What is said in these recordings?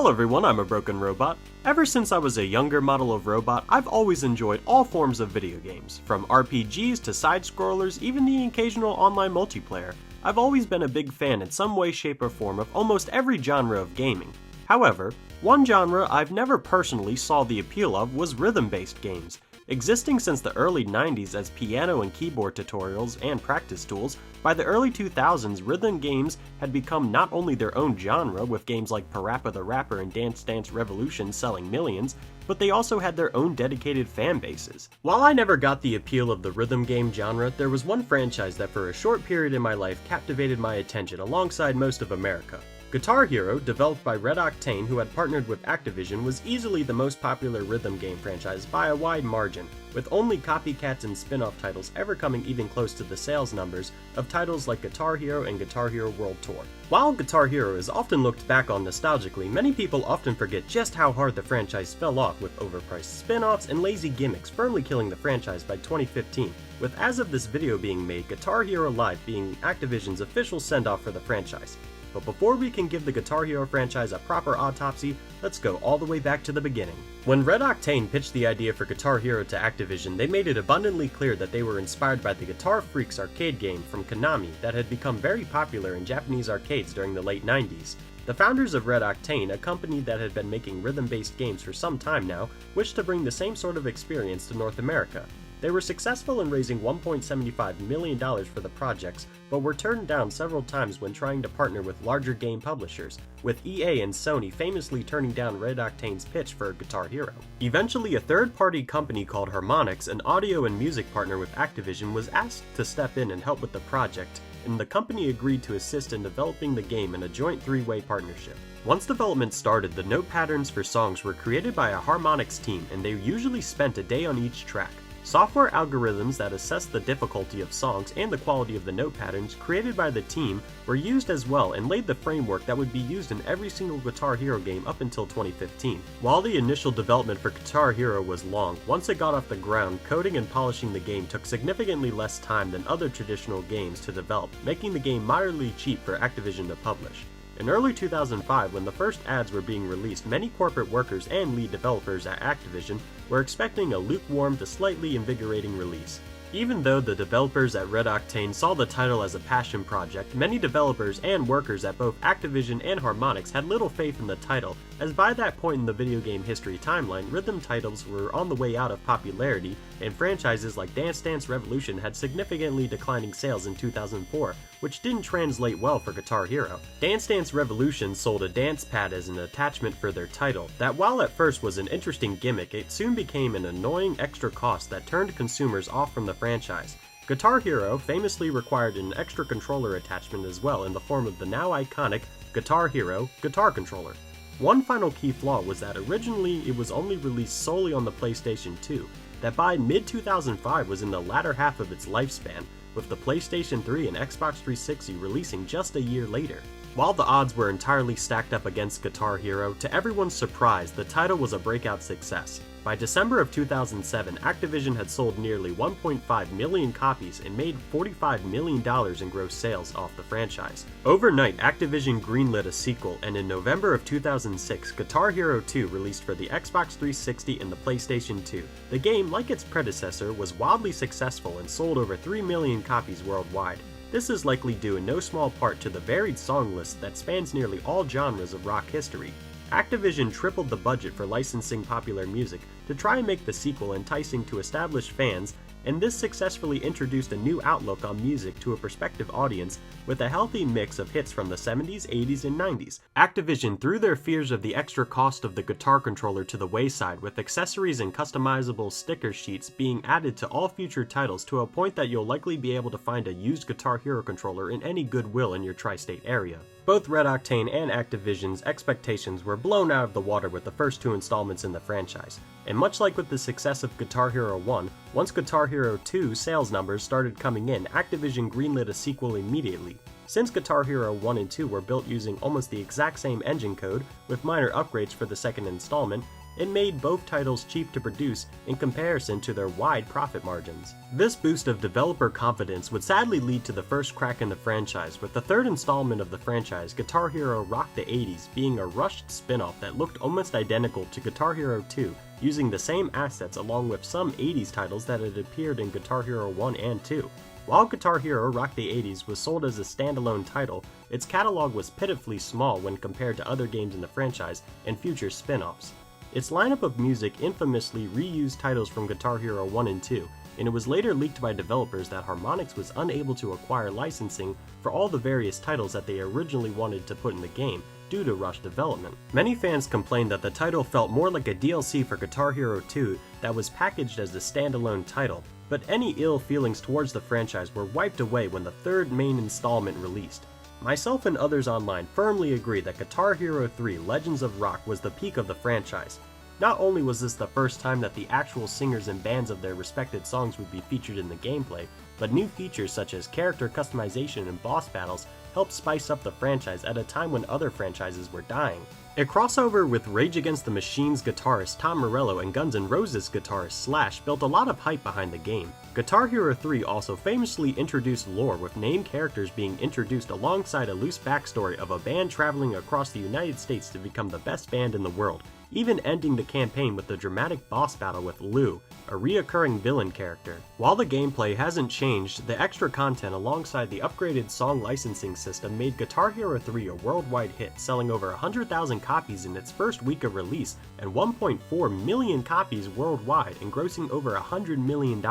Hello everyone, I'm a broken robot. Ever since I was a younger model of robot, I've always enjoyed all forms of video games, from RPGs to side-scrollers, even the occasional online multiplayer. I've always been a big fan in some way, shape, or form of almost every genre of gaming. However, one genre I've never personally saw the appeal of was rhythm-based games. Existing since the early 90s as piano and keyboard tutorials and practice tools, by the early 2000s rhythm games had become not only their own genre with games like Parappa the Rapper and Dance Dance Revolution selling millions, but they also had their own dedicated fan bases. While I never got the appeal of the rhythm game genre, there was one franchise that for a short period in my life captivated my attention alongside most of America. Guitar Hero, developed by Red Octane who had partnered with Activision, was easily the most popular rhythm game franchise by a wide margin, with only copycats and spin-off titles ever coming even close to the sales numbers of titles like Guitar Hero and Guitar Hero World Tour. While Guitar Hero is often looked back on nostalgically, many people often forget just how hard the franchise fell off with overpriced spin-offs and lazy gimmicks firmly killing the franchise by 2015, with as of this video being made, Guitar Hero Live being Activision's official send-off for the franchise. But before we can give the Guitar Hero franchise a proper autopsy, let's go all the way back to the beginning. When Red Octane pitched the idea for Guitar Hero to Activision, they made it abundantly clear that they were inspired by the Guitar Freaks arcade game from Konami that had become very popular in Japanese arcades during the late 90s. The founders of Red Octane, a company that had been making rhythm-based games for some time now, wished to bring the same sort of experience to North America. They were successful in raising $1.75 million for the projects, but were turned down several times when trying to partner with larger game publishers, with EA and Sony famously turning down Red Octane's pitch for Guitar Hero. Eventually, a third-party company called Harmonix, an audio and music partner with Activision, was asked to step in and help with the project, and the company agreed to assist in developing the game in a joint three-way partnership. Once development started, the note patterns for songs were created by a Harmonix team, and they usually spent a day on each track. Software algorithms that assess the difficulty of songs and the quality of the note patterns created by the team were used as well and laid the framework that would be used in every single Guitar Hero game up until 2015. While the initial development for Guitar Hero was long, once it got off the ground, coding and polishing the game took significantly less time than other traditional games to develop, making the game moderately cheap for Activision to publish. In early 2005, when the first ads were being released, many corporate workers and lead developers at Activision were expecting a lukewarm to slightly invigorating release. Even though the developers at Red Octane saw the title as a passion project, many developers and workers at both Activision and Harmonix had little faith in the title, as by that point in the video game history timeline, rhythm titles were on the way out of popularity, and franchises like Dance Dance Revolution had significantly declining sales in 2004, which didn't translate well for Guitar Hero. Dance Dance Revolution sold a dance pad as an attachment for their title, that while at first was an interesting gimmick, it soon became an annoying extra cost that turned consumers off from the franchise. Guitar Hero famously required an extra controller attachment as well in the form of the now iconic Guitar Hero guitar controller. One final key flaw was that originally it was only released solely on the PlayStation 2, that by mid-2005 was in the latter half of its lifespan, with the PlayStation 3 and Xbox 360 releasing just a year later. While the odds were entirely stacked up against Guitar Hero, to everyone's surprise, the title was a breakout success. By December of 2007, Activision had sold nearly 1.5 million copies and made $45 million in gross sales off the franchise. Overnight, Activision greenlit a sequel, and in November of 2006, Guitar Hero 2 released for the Xbox 360 and the PlayStation 2. The game, like its predecessor, was wildly successful and sold over 3 million copies worldwide. This is likely due in no small part to the varied song list that spans nearly all genres of rock history. Activision tripled the budget for licensing popular music to try and make the sequel enticing to established fans, and this successfully introduced a new outlook on music to a prospective audience with a healthy mix of hits from the 70s, 80s, and 90s. Activision threw their fears of the extra cost of the guitar controller to the wayside, with accessories and customizable sticker sheets being added to all future titles to a point that you'll likely be able to find a used Guitar Hero controller in any Goodwill in your tri-state area. Both Red Octane and Activision's expectations were blown out of the water with the first two installments in the franchise, and much like with the success of Guitar Hero 1, once Guitar Hero 2 sales numbers started coming in, Activision greenlit a sequel immediately. Since Guitar Hero 1 and 2 were built using almost the exact same engine code, with minor upgrades for the second installment, it made both titles cheap to produce in comparison to their wide profit margins. This boost of developer confidence would sadly lead to the first crack in the franchise, with the third installment of the franchise, Guitar Hero Rock the 80s, being a rushed spin-off that looked almost identical to Guitar Hero 2, using the same assets along with some 80s titles that had appeared in Guitar Hero 1 and 2. While Guitar Hero Rock the 80s was sold as a standalone title, its catalog was pitifully small when compared to other games in the franchise and future spin-offs. Its lineup of music infamously reused titles from Guitar Hero 1 and 2, and it was later leaked by developers that Harmonix was unable to acquire licensing for all the various titles that they originally wanted to put in the game due to rushed development. Many fans complained that the title felt more like a DLC for Guitar Hero 2 that was packaged as a standalone title, but any ill feelings towards the franchise were wiped away when the third main installment released. Myself and others online firmly agree that Guitar Hero 3 Legends of Rock was the peak of the franchise. Not only was this the first time that the actual singers and bands of their respected songs would be featured in the gameplay, but new features such as character customization and boss battles helped spice up the franchise at a time when other franchises were dying. A crossover with Rage Against the Machine's guitarist Tom Morello and Guns N' Roses guitarist Slash built a lot of hype behind the game. Guitar Hero 3 also famously introduced lore, with named characters being introduced alongside a loose backstory of a band traveling across the United States to become the best band in the world, even ending the campaign with a dramatic boss battle with Lou, a reoccurring villain character. While the gameplay hasn't changed, the extra content alongside the upgraded song licensing system made Guitar Hero 3 a worldwide hit, selling over 100,000 copies in its first week of release and 1.4 million copies worldwide and grossing over $100 million.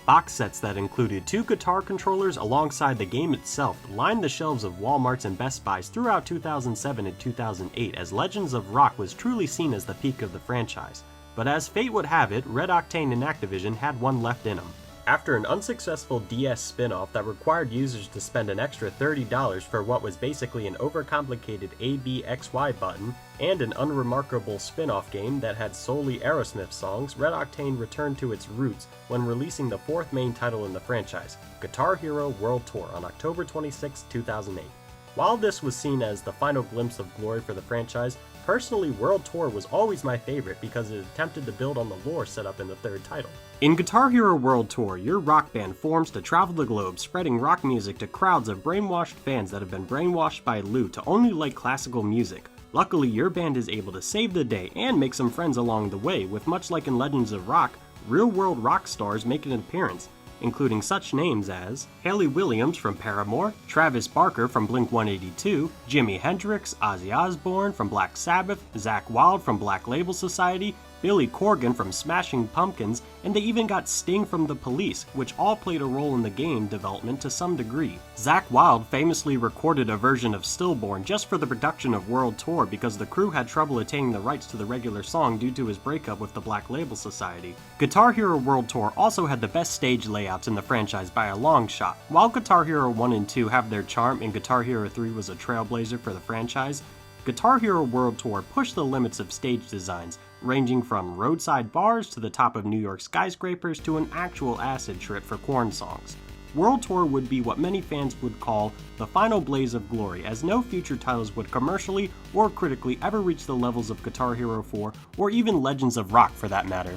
Box sets that included 2 guitar controllers alongside the game itself lined the shelves of Walmarts and Best Buys throughout 2007 and 2008, as Legends of Rock was truly seen as the peak of the franchise. But as fate would have it, Red Octane and Activision had one left in them. After an unsuccessful DS spin-off that required users to spend an extra $30 for what was basically an overcomplicated ABXY button, and an unremarkable spin-off game that had solely Aerosmith songs, Red Octane returned to its roots when releasing the fourth main title in the franchise, Guitar Hero World Tour, on October 26, 2008. While this was seen as the final glimpse of glory for the franchise, personally, World Tour was always my favorite because it attempted to build on the lore set up in the third title. In Guitar Hero World Tour, your rock band forms to travel the globe, spreading rock music to crowds of brainwashed fans that have been brainwashed by Lou to only like classical music. Luckily, your band is able to save the day and make some friends along the way, with, much like in Legends of Rock, real-world rock stars making an appearance, including such names as Hayley Williams from Paramore, Travis Barker from Blink-182, Jimi Hendrix, Ozzy Osbourne from Black Sabbath, Zakk Wylde from Black Label Society, Billy Corgan from Smashing Pumpkins, and they even got Sting from The Police, which all played a role in the game development to some degree. Zakk Wylde famously recorded a version of Stillborn just for the production of World Tour because the crew had trouble attaining the rights to the regular song due to his breakup with the Black Label Society. Guitar Hero World Tour also had the best stage layouts in the franchise by a long shot. While Guitar Hero 1 and 2 have their charm and Guitar Hero 3 was a trailblazer for the franchise, Guitar Hero World Tour pushed the limits of stage designs, ranging from roadside bars to the top of New York skyscrapers to an actual acid trip for Korn songs. World Tour would be what many fans would call the final blaze of glory, as no future titles would commercially or critically ever reach the levels of Guitar Hero 4 or even Legends of Rock for that matter.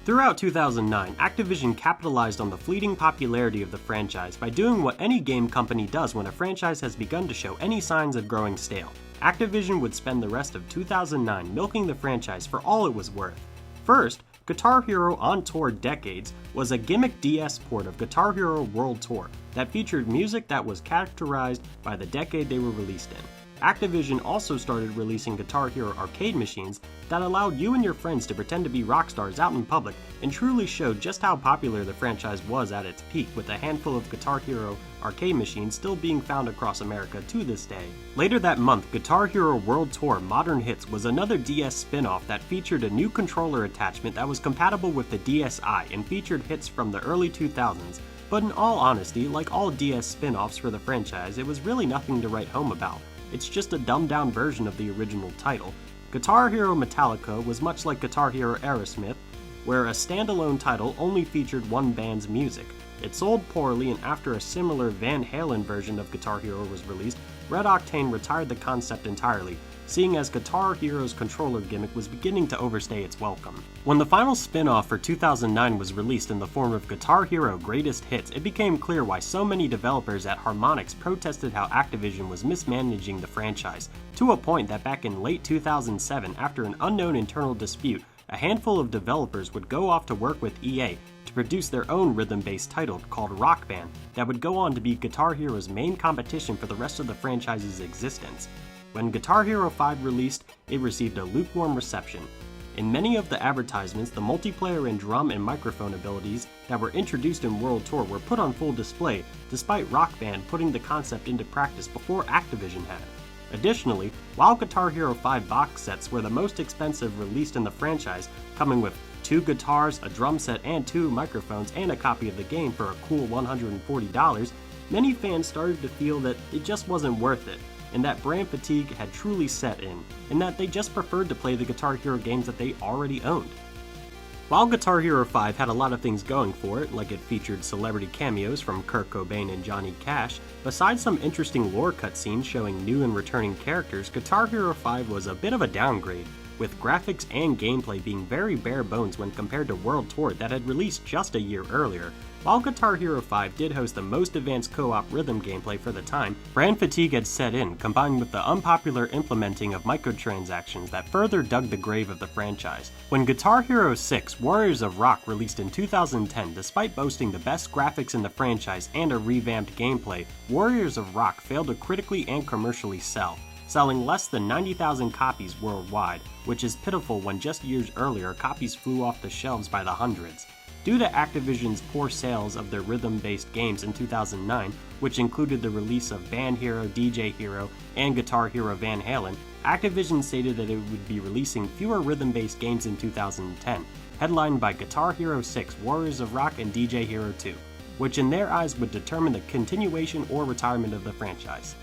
Throughout 2009, Activision capitalized on the fleeting popularity of the franchise by doing what any game company does when a franchise has begun to show any signs of growing stale. Activision would spend the rest of 2009 milking the franchise for all it was worth. First, Guitar Hero On Tour Decades was a gimmick DS port of Guitar Hero World Tour that featured music that was characterized by the decade they were released in. Activision also started releasing Guitar Hero arcade machines that allowed you and your friends to pretend to be rock stars out in public and truly showed just how popular the franchise was at its peak, with a handful of Guitar Hero arcade machines still being found across America to this day. Later that month, Guitar Hero World Tour Modern Hits was another DS spin-off that featured a new controller attachment that was compatible with the DSi and featured hits from the early 2000s, but in all honesty, like all DS spin-offs for the franchise, it was really nothing to write home about. It's just a dumbed-down version of the original title. Guitar Hero Metallica was much like Guitar Hero Aerosmith, where a standalone title only featured one band's music. It sold poorly, and after a similar Van Halen version of Guitar Hero was released, Red Octane retired the concept entirely, seeing as Guitar Hero's controller gimmick was beginning to overstay its welcome. When the final spin-off for 2009 was released in the form of Guitar Hero Greatest Hits, it became clear why so many developers at Harmonix protested how Activision was mismanaging the franchise, to a point that back in late 2007, after an unknown internal dispute, a handful of developers would go off to work with EA to produce their own rhythm-based title called Rock Band that would go on to be Guitar Hero's main competition for the rest of the franchise's existence. When Guitar Hero 5 released, it received a lukewarm reception. In many of the advertisements, the multiplayer and drum and microphone abilities that were introduced in World Tour were put on full display, despite Rock Band putting the concept into practice before Activision had. Additionally, while Guitar Hero 5 box sets were the most expensive released in the franchise, coming with 2 guitars, a drum set, and 2 microphones, and a copy of the game for a cool $140, many fans started to feel that it just wasn't worth it, and that brand fatigue had truly set in, and that they just preferred to play the Guitar Hero games that they already owned. While Guitar Hero 5 had a lot of things going for it, like it featured celebrity cameos from Kurt Cobain and Johnny Cash, besides some interesting lore cutscenes showing new and returning characters, Guitar Hero 5 was a bit of a downgrade, with graphics and gameplay being very bare bones when compared to World Tour that had released just a year earlier. While Guitar Hero 5 did host the most advanced co-op rhythm gameplay for the time, brand fatigue had set in, combined with the unpopular implementing of microtransactions that further dug the grave of the franchise. When Guitar Hero 6 Warriors of Rock released in 2010, despite boasting the best graphics in the franchise and a revamped gameplay, Warriors of Rock failed to critically and commercially sell, selling less than 90,000 copies worldwide, which is pitiful when just years earlier copies flew off the shelves by the hundreds. Due to Activision's poor sales of their rhythm-based games in 2009, which included the release of Band Hero, DJ Hero, and Guitar Hero Van Halen, Activision stated that it would be releasing fewer rhythm-based games in 2010, headlined by Guitar Hero 6, Warriors of Rock, and DJ Hero 2, which in their eyes would determine the continuation or retirement of the franchise.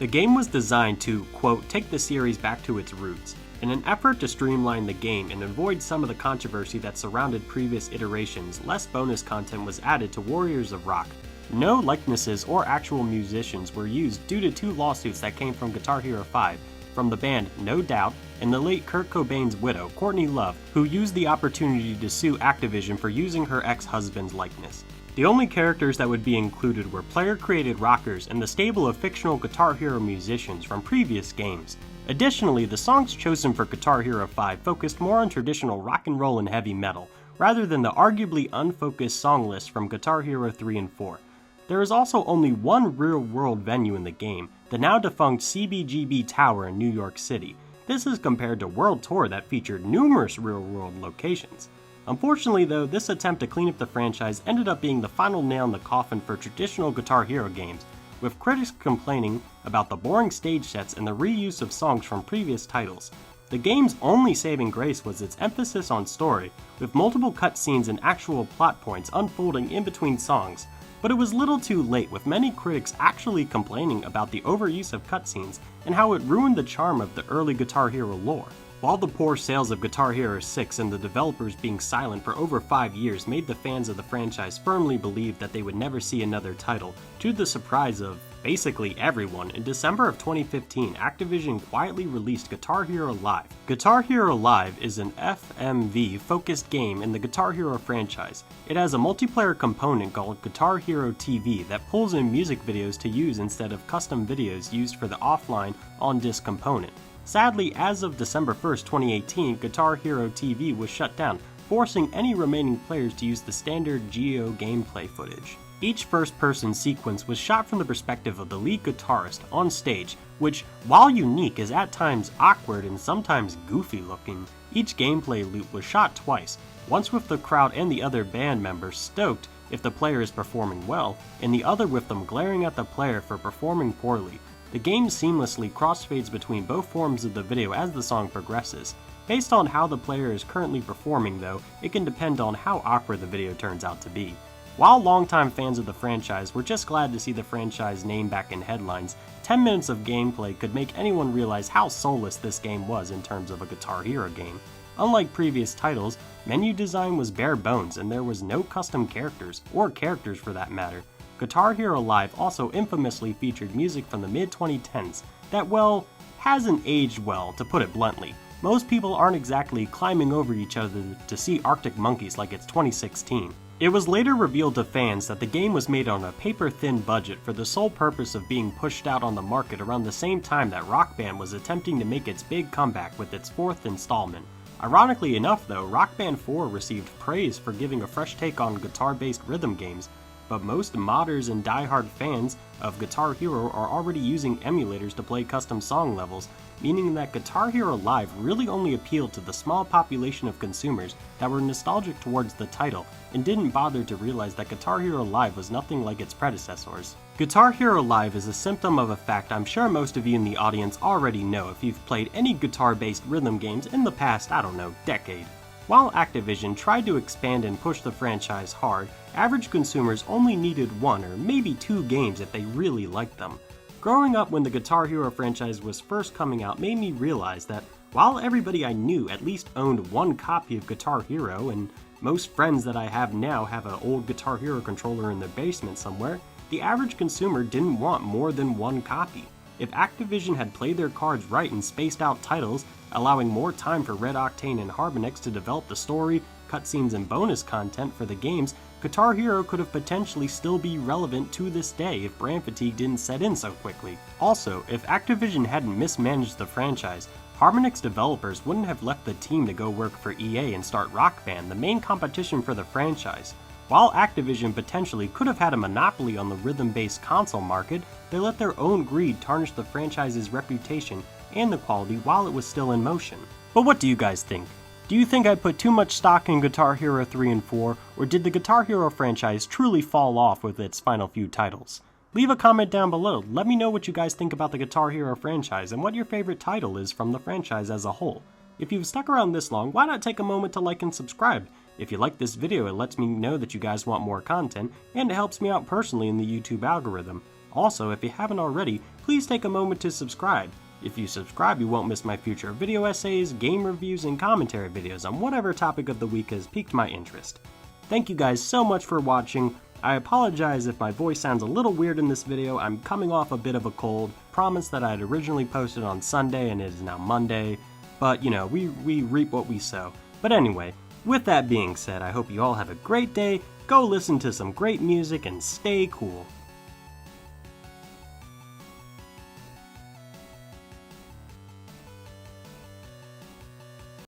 The game was designed to, quote, take the series back to its roots. In an effort to streamline the game and avoid some of the controversy that surrounded previous iterations, less bonus content was added to Warriors of Rock. No likenesses or actual musicians were used due to 2 lawsuits that came from Guitar Hero 5, from the band No Doubt and the late Kurt Cobain's widow, Courtney Love, who used the opportunity to sue Activision for using her ex-husband's likeness. The only characters that would be included were player-created rockers and the stable of fictional Guitar Hero musicians from previous games. Additionally, the songs chosen for Guitar Hero 5 focused more on traditional rock and roll and heavy metal, rather than the arguably unfocused song list from Guitar Hero 3 and 4. There is also only one real-world venue in the game, the now-defunct CBGB Tower in New York City. This is compared to World Tour that featured numerous real-world locations. Unfortunately though, this attempt to clean up the franchise ended up being the final nail in the coffin for traditional Guitar Hero games, with critics complaining about the boring stage sets and the reuse of songs from previous titles. The game's only saving grace was its emphasis on story, with multiple cutscenes and actual plot points unfolding in between songs, but it was little too late, with many critics actually complaining about the overuse of cutscenes and how it ruined the charm of the early Guitar Hero lore. While the poor sales of Guitar Hero 6 and the developers being silent for over 5 years made the fans of the franchise firmly believe that they would never see another title, to the surprise of basically everyone, in December of 2015, Activision quietly released Guitar Hero Live. Guitar Hero Live is an FMV-focused game in the Guitar Hero franchise. It has a multiplayer component called Guitar Hero TV that pulls in music videos to use instead of custom videos used for the offline on-disc component. Sadly, as of December 1st, 2018, Guitar Hero TV was shut down, forcing any remaining players to use the standard Geo gameplay footage. Each first-person sequence was shot from the perspective of the lead guitarist on stage, which, while unique, is at times awkward and sometimes goofy looking. Each gameplay loop was shot twice, once with the crowd and the other band members stoked if the player is performing well, and the other with them glaring at the player for performing poorly. The game seamlessly crossfades between both forms of the video as the song progresses. Based on how the player is currently performing though, it can depend on how awkward the video turns out to be. While longtime fans of the franchise were just glad to see the franchise name back in headlines, 10 minutes of gameplay could make anyone realize how soulless this game was in terms of a Guitar Hero game. Unlike previous titles, menu design was bare bones and there was no custom characters, or characters for that matter. Guitar Hero Live also infamously featured music from the mid-2010s that, well, hasn't aged well, to put it bluntly. Most people aren't exactly climbing over each other to see Arctic monkeys like it's 2016. It was later revealed to fans that the game was made on a paper-thin budget for the sole purpose of being pushed out on the market around the same time that Rock Band was attempting to make its big comeback with its 4th installment. Ironically enough though, Rock Band 4 received praise for giving a fresh take on guitar-based rhythm games, but most modders and die-hard fans of Guitar Hero are already using emulators to play custom song levels, meaning that Guitar Hero Live really only appealed to the small population of consumers that were nostalgic towards the title and didn't bother to realize that Guitar Hero Live was nothing like its predecessors. Guitar Hero Live is a symptom of a fact I'm sure most of you in the audience already know if you've played any guitar-based rhythm games in the past, I don't know, decade. While Activision tried to expand and push the franchise hard, average consumers only needed 1 or maybe 2 games if they really liked them. Growing up when the Guitar Hero franchise was first coming out made me realize that while everybody I knew at least owned 1 copy of Guitar Hero, and most friends that I have now have an old Guitar Hero controller in their basement somewhere, the average consumer didn't want more than 1 copy. If Activision had played their cards right and spaced out titles, allowing more time for Red Octane and Harmonix to develop the story, cutscenes, and bonus content for the games, Guitar Hero could have potentially still be relevant to this day if brand fatigue didn't set in so quickly. Also, if Activision hadn't mismanaged the franchise, Harmonix developers wouldn't have left the team to go work for EA and start Rock Band, the main competition for the franchise. While Activision potentially could have had a monopoly on the rhythm-based console market, they let their own greed tarnish the franchise's reputation and the quality while it was still in motion. But what do you guys think? Do you think I put too much stock in Guitar Hero 3 and 4, or did the Guitar Hero franchise truly fall off with its final few titles? Leave a comment down below, let me know what you guys think about the Guitar Hero franchise and what your favorite title is from the franchise as a whole. If you've stuck around this long, why not take a moment to like and subscribe? If you like this video, it lets me know that you guys want more content, and it helps me out personally in the YouTube algorithm. Also, if you haven't already, please take a moment to subscribe. If you subscribe, you won't miss my future video essays, game reviews, and commentary videos on whatever topic of the week has piqued my interest. Thank you guys so much for watching. I apologize if my voice sounds a little weird in this video. I'm coming off a bit of a cold. Promise that I had originally posted on Sunday and it is now Monday. But, you know, we reap what we sow. But anyway, with that being said, I hope you all have a great day, go listen to some great music, and stay cool.